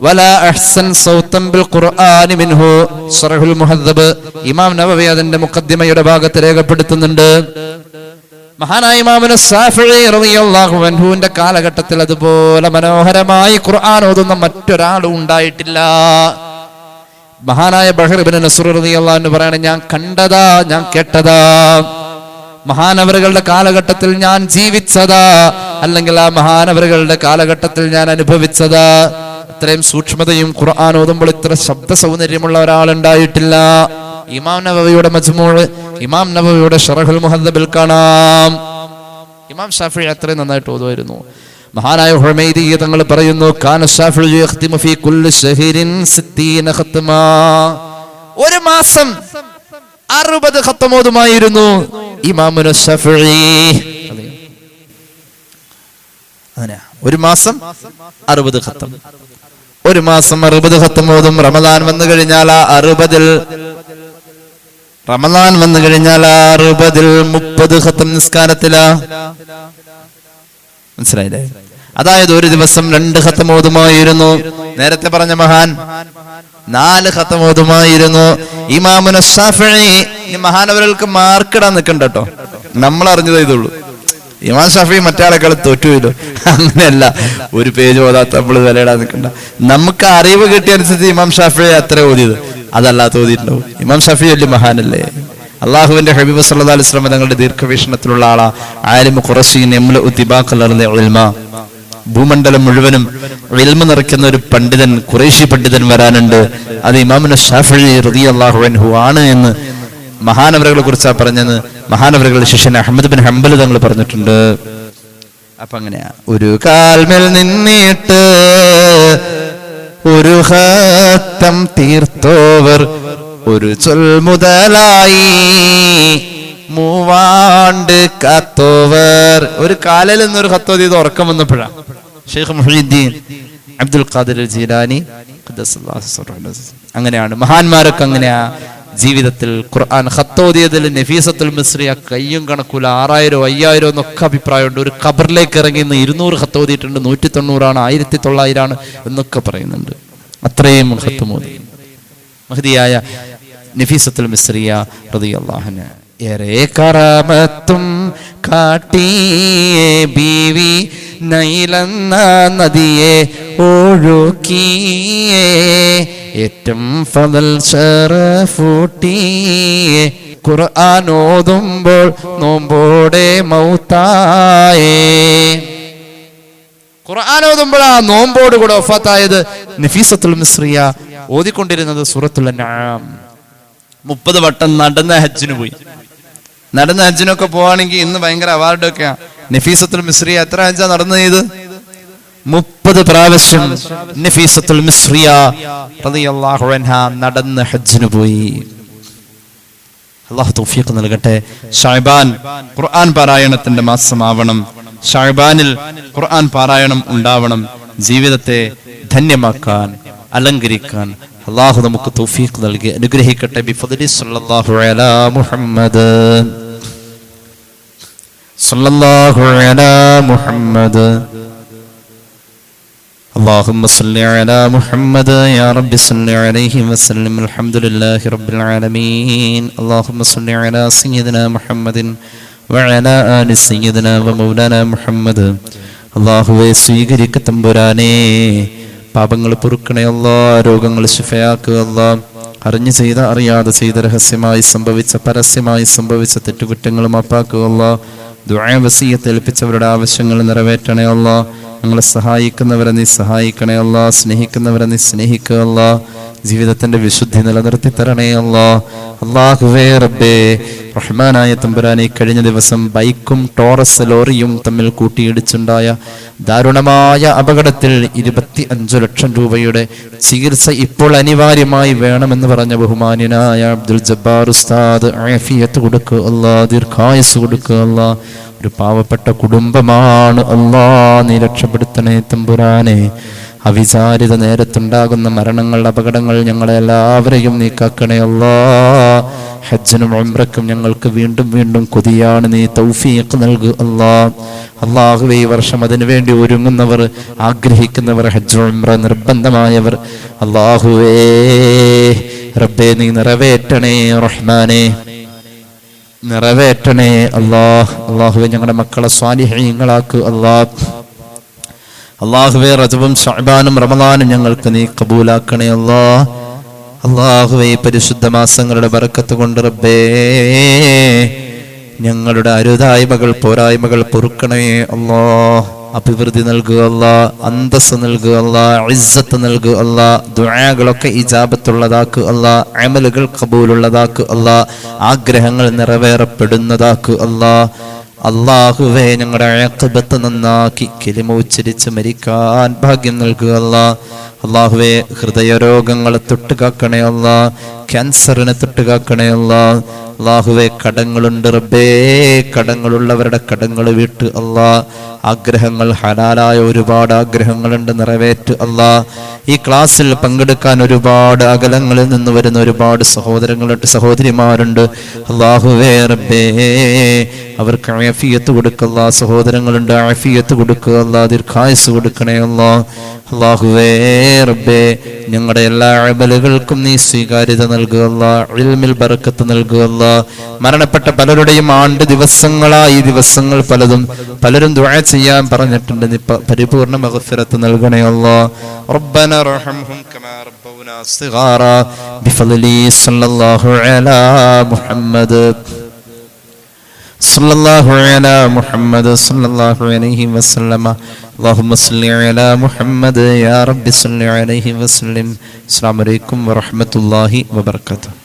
വലാ അഹ്സൻ സൗതൻ ബിൽ ഖുർആനി മിൻഹു. ശറഹുൽ മുഹദ്ദബ് ഇമാം നവവി അതിന്റെ മുഖദ്ദിമയുടെ ഭാഗത്ത് രേഖപ്പെടുത്തുന്നുണ്ട്. മഹാനായ ഇമാം ശാഫിഈ റളിയല്ലാഹു അൻഹുവിന്റെ കാലഘട്ടത്തിൽ അതുപോലെ മനോഹരമായി ഖുർആൻ ഓതുന്ന മറ്റൊരാളും ഉണ്ടായിട്ടില്ല. മഹാനായ ബഹർ ഇബ്നു നസ്ർ റളിയല്ലാഹു അൻഹു പറയാണ്, ഞാൻ കണ്ടതാ, ഞാൻ കേട്ടതാ, മഹാനവറുകളുടെ കാലഘട്ടത്തിൽ ഞാൻ ജീവിച്ചതാ, അല്ലെങ്കിൽ ആ മഹാനവറുകളുടെ കാലഘട്ടത്തിൽ ഞാൻ അനുഭവിച്ചതാ. ഇത്രയും സൂക്ഷ്മതയും ഖുർആൻ ഓതുമ്പോൾ ഇത്ര ശബ്ദ സൗന്ദര്യമുള്ള ഒരാളുണ്ടായിട്ടില്ല. ഇമാം നവവിയുടെ മജ്മൂഅ്, ഇമാം നവവിയുടെ ശറഹുൽ മുഹദ്ദബിൽ കാണാം. ഇമാം ശാഫിഈ അത്രയും നന്നായിട്ട് ഓതുമായിരുന്നു. മഹാനായ ഹുമൈദി തങ്ങൾ പറയുന്നു, കാന ശാഫിഈ യഖ്തിമു ഫീ കുല്ലി ശഹരിൻ 60 ഖത്മാ. ഒരു മാസം 60 ഖത്തം ഓതുമായിരുന്നു ഇമാമുന ശാഫിഈ. അങ്ങനെ ഒരു മാസം 60 ഖത്തം, ഒരു മാസം 60 ഖത്തം ഓതും. റമളാൻ വന്നു കഴിഞ്ഞാൽ ആ 60-ൽ 30 ഖത്തം നിസ്കാരത്തിലാ. മനസ്സിലായില്ലേ? അതായത് ഒരു ദിവസം 2 ഖത്തം ഓതുമായിരുന്നു. നേരത്തെ പറഞ്ഞ മഹാൻ 4 ഖത്തം ഓതുമായിരുന്നു. ഇമാമുന ശാഫിഈ. മഹാനവർക്ക് മാർക്കിടാൻ നിൽക്കണ്ട കേട്ടോ, നമ്മൾ അറിഞ്ഞത് ഇതുള്ളൂ. ഇമാം ഷാഫി മറ്റാളെക്കാൾ തോറ്റുപോയില്ലോ. അങ്ങനെയല്ല, ഒരു പേജ് ഓതാത്ത നമ്മൾ വിലയിടാൻ നിൽക്കണ്ട. നമുക്ക് അറിവ് കിട്ടിയ അനുസരിച്ച് ഇമാം ഷാഫി അത്ര ഓതിയത്, അതല്ലാത്ത ഓതിയിട്ടുണ്ടാവും. ഇമാം ഷാഫി വലിയ മഹാനല്ലേ? അള്ളാഹുവിന്റെ ഹബീബ് സല്ലല്ലാഹു അലൈഹി വസല്ലം തങ്ങളുടെ ദീർഘവീക്ഷണത്തിലുള്ള ആളാ. ആലിമു ഖുറശി യംല ഉതിബാഖൽ അർളി ഇൽമ. ഭൂമണ്ഡലം മുഴുവനും ഇൽമ നിറയ്ക്കുന്ന ഒരു പണ്ഡിതൻ, ഖുറൈശി പണ്ഡിതൻ വരാനുണ്ട്. അത് ഇമാമുന ശാഫിഈ റളിയല്ലാഹു അൻഹു ആണ് എന്ന് മഹാനവറുകളെ കുറിച്ചാ പറഞ്ഞത്. മഹാനവറുകളുടെ ശിഷ്യൻ അഹ്മദ് ബിൻ ഹംബൽ തങ്ങൾ പറഞ്ഞിട്ടുണ്ട്. അപ്പൊ അങ്ങനെയാ, ഒരു കാൽമേൽ നിന്നിട്ട് ഒരു ഖത്തം തീർത്തോവർ, ഒരു ചൊൽ മുതലായി 3 കാത്തോവർ. ഒരു കാലിൽ നിന്നൊരു ഖത്തം ചെയ്ത് ഉറക്കം വന്നപ്പോഴാ ഷെയ്ഖ് മുഹീദ്ദീൻ അബ്ദുൽ ഖാദിർ ജീലാനി ഖദ്ദസല്ലാഹു സിർറഹു. അങ്ങനെയാണ് മഹാന്മാരൊക്കെ അങ്ങനെയാ ജീവിതത്തിൽ. ഖുർആൻ ഖത്തോദിയതിൽ നഫീസത്തുൽ മിസ്രിയ കയ്യും കണക്കൂല, 6000 5000 എന്നൊക്കെ അഭിപ്രായമുണ്ട്. ഒരു ഖബറിലേക്ക് ഇറങ്ങി 200 ഖത്തോദിയിട്ടുണ്ട്, 190 ആണ്, 1900 ആണ് എന്നൊക്കെ പറയുന്നുണ്ട്. അത്രയും ഖത്തം ഓതി മഹദിയായ നഫീസത്തുൽ മിസ്രിയ റളിയല്ലാഹു അൻഹ. ഏറെ കറാമത്തും കാട്ടിയേ ബീവി നൈലെന്ന നദിയെ ഒഴുക്കിയേ ഏറ്റവും ഫളൽ ശറഫൂട്ടിയേ ഖുർആൻ ഓതുമ്പോൾ നോമ്പോടെ മൗത്തായേ. ഖുർആൻ ഓതുമ്പോൾ ആ നോമ്പോട് കൂടെ വഫാത്തായത് നഫീസത്തുൽ മിസ്രിയ ഓതിക്കൊണ്ടിരുന്നത് സൂറത്തുൽ അൻആം. 30 വട്ടം നടന്ന ഹജ്ജിന് പോയി. നടന്ന ഹജ്ജിനൊക്കെ പോവാണെങ്കിൽ ഇന്ന് ഭയങ്കര അവാർഡൊക്കെയാ. നഫീസത്തുൽ മിസ്രിയ എത്ര ഹജ്ജാ നടന്നു ചെയ്ത്? 30 പ്രാവശ്യം നഫീസത്തുൽ മിസ്രിയ റളിയല്ലാഹു അൻഹാ നടന്ന് ഹജ്ജിന് പോയി. അല്ലാഹു തൗഫീഖ് നൽകട്ടെ. ഷഅബാൻ ഖുർആൻ പാരായണത്തിന്റെ മാസമാവണം. ഷഅബാനിൽ ഖുർആൻ പാരായണം ഉണ്ടാവണം. ജീവിതത്തെ ധന്യമാക്കാൻ, അലങ്കരിക്കാൻ അല്ലാഹു നമുക്ക് തൗഫീഖ് നൽകി അനുഗ്രഹിക്കട്ടെ. ബിഫദ്ലി സല്ലല്ലാഹു അലാ മുഹമ്മദ് സല്ലല്ലാഹു അലാ മുഹമ്മദ് اللهم صل على محمد يا رب صل عليه وسلم. الحمد لله رب العالمين. اللهم صل على سيدنا محمد وعلى آل سيدنا ومولانا محمد. അല്ലാഹുവേ സ്വീകരിക്ക തമ്പുരാനേ. പാപങ്ങൾ പൊറുക്കണേ അല്ലാ, രോഗങ്ങൾ ശിഫയാക്കുക അല്ലാ. അറിഞ്ഞു ചെയ്ത അറിയാതെ ചെയ്ത രഹസ്യമായി സംഭവിച്ച പരസ്യമായി സംഭവിച്ച തെറ്റുകുറ്റങ്ങൾ മാപ്പാക്കുക അല്ലാ. ദുആ വസിയത്ത് ഏൽപ്പിച്ചവരുടെ ആവശ്യങ്ങൾ നിറവേറ്റണേ അല്ലാ. ഞങ്ങളെ സഹായിക്കുന്നവരെ നീ സഹായിക്കണേ അല്ലാ. സ്നേഹിക്കുന്നവരെ നീ സ്നേഹിക്കുക അല്ലാ. ജീവിതത്തിന്റെ വിശുദ്ധി നിലനിർത്തി തരണേ അല്ലാ. അല്ലാഹുവേ റബ്ബേ റഹ്മാനായ തമ്പുരാനെ, കഴിഞ്ഞ ദിവസം ബൈക്കും ടോറസ് ലോറിയും തമ്മിൽ കൂട്ടിയിടിച്ചുണ്ടായ ദാരുണമായ അപകടത്തിൽ 25 ലക്ഷം രൂപയുടെ ചികിത്സ ഇപ്പോൾ അനിവാര്യമായി വേണമെന്ന് പറഞ്ഞ ബഹുമാന്യനായ അബ്ദുൽ ജബ്ബാർ ഉസ്താദ് ആഫിയത്ത് കൊടുക്കുക അല്ലാ, ദീർഘായുസ് കൊടുക്കുക അല്ലാ. ഒരു പാവപ്പെട്ട കുടുംബമാണ് അല്ലാ, നീ രക്ഷപ്പെടുത്തണേ തമ്പുരാനെ. അവിചാരിത നേരത്തുണ്ടാകുന്ന മരണങ്ങൾ, അപകടങ്ങൾ ഞങ്ങളെല്ലാവരെയും നീ കാക്കണേ അല്ലാ. ഹജ്ജിനും ഉംറയ്ക്കും ഞങ്ങൾക്ക് വീണ്ടും വീണ്ടും കൊതിയാണ്, നീ തൗഫീഖ് നൽകുക അല്ലാ. അല്ലാഹുവേ, ഈ വർഷം അതിനു വേണ്ടി ഒരുങ്ങുന്നവർ, ആഗ്രഹിക്കുന്നവർ, ഹജ്ജ് ഉംറ നിർബന്ധമായവർ, അല്ലാഹുവേ റബ്ബേ നീ നിറവേറ്റണേ റഹ്മാനെ, നിറവേറ്റണേ അല്ലാഹ്. അല്ലാഹുവേ ഞങ്ങളുടെ മക്കളെ സ്വാലിഹീങ്ങളാക്കുക അല്ലാഹ്. അല്ലാഹുവേ റജബും ശഅബാനും റമളാനും ഞങ്ങൾക്ക് നീ കബൂലാക്കണേ അല്ലാഹ്. അല്ലാഹുവേ പരിശുദ്ധ മാസങ്ങളുടെ ബറക്കത്ത് കൊണ്ട് റബ്ബേ ഞങ്ങളുടെ അരുതായ്മകൾ പോരായ്മകൾ പൊറുക്കണേ അല്ലാഹ്. അഭിവൃദ്ധി നൽകുക അല്ലാഹ്, അന്തസ്സ് നൽകുക അല്ലാഹ്, ഇസ്സത്ത് നൽകുക അല്ലാഹ്. ദുആകളൊക്കെ ഇജാബത്തുള്ളതാക്കുക അല്ലാഹ്, അമലുകൾ ഖബൂലുള്ളതാക്കുക അല്ലാഹ്, ആഗ്രഹങ്ങൾ നിറവേറപ്പെടുന്നതാക്കുക അല്ലാഹ്. അല്ലാഹുവേ ഞങ്ങളുടെ ആഖിബത്ത് നന്നാക്കി കലിമ ഉച്ചരിച്ച് മരിക്കാൻ ഭാഗ്യം നൽകുക അല്ലാഹ്. അല്ലാഹുവേ ഹൃദയരോഗങ്ങളെ തൊട്ടുകാക്കണേ അല്ലാഹ്, ക്യാൻസറിനെ തൊട്ടുകാക്കണേ അല്ലാഹ്. അല്ലാഹുവേ കടങ്ങളുണ്ട് റബ്ബേ, കടങ്ങളുള്ളവരുടെ കടങ്ങൾ വീട്ട് അല്ലാഹ്. ആഗ്രഹങ്ങൾ ഹലാലായ ഒരുപാട് ആഗ്രഹങ്ങളുണ്ട്, നിറവേറ്റ് അല്ലാഹ്. ഈ ക്ലാസ്സിൽ പങ്കെടുക്കാൻ ഒരുപാട് അകലങ്ങളിൽ നിന്ന് വരുന്ന ഒരുപാട് സഹോദരങ്ങളുണ്ട്, സഹോദരിമാരുണ്ട്. അല്ലാഹുവേ റബ്ബേ അവർക്ക് ആഫിയത്ത് കൊടുക്കുക അല്ലാഹ്. സഹോദരങ്ങളുണ്ട്, ആഫിയത്ത് കൊടുക്കുക അല്ലാഹ്, ദീർഘായുസ് കൊടുക്കണേ അല്ലാഹ്. അല്ലാഹുവേ റബ്ബേ ഞങ്ങളുടെ എല്ലാ അമലുകൾക്കും നീ സ്വീകാര്യത നൽകുക അല്ലാഹ്, ഇൽമിൽ ബറക്കത്ത് നൽകുക അല്ലാഹ്. മരണപ്പെട്ട പലരുടെയും ആണ്ട് ദിവസങ്ങളായി, ദിവസങ്ങൾ പലരും ദുആ ചെയ്യാൻ പറഞ്ഞിട്ടുണ്ട്, നീ പരിപൂർണ്ണ മഗ്ഫിറത്ത് നൽകണേ അല്ലാഹ്. റബ്ബന റഹംഹും കമാ റബ്ബൗനാ സിഗാറാ ബിഫദ്ലി സല്ലല്ലാഹു അലാ മുഹമ്മദ് സല്ലല്ലാഹു അലാ മുഹമ്മദ് സല്ലല്ലാഹു അലൈഹി വസല്ലമ. اللهم صل على محمد يا رب صل عليه وسلم. السلام عليكم ورحمة الله وبركاته.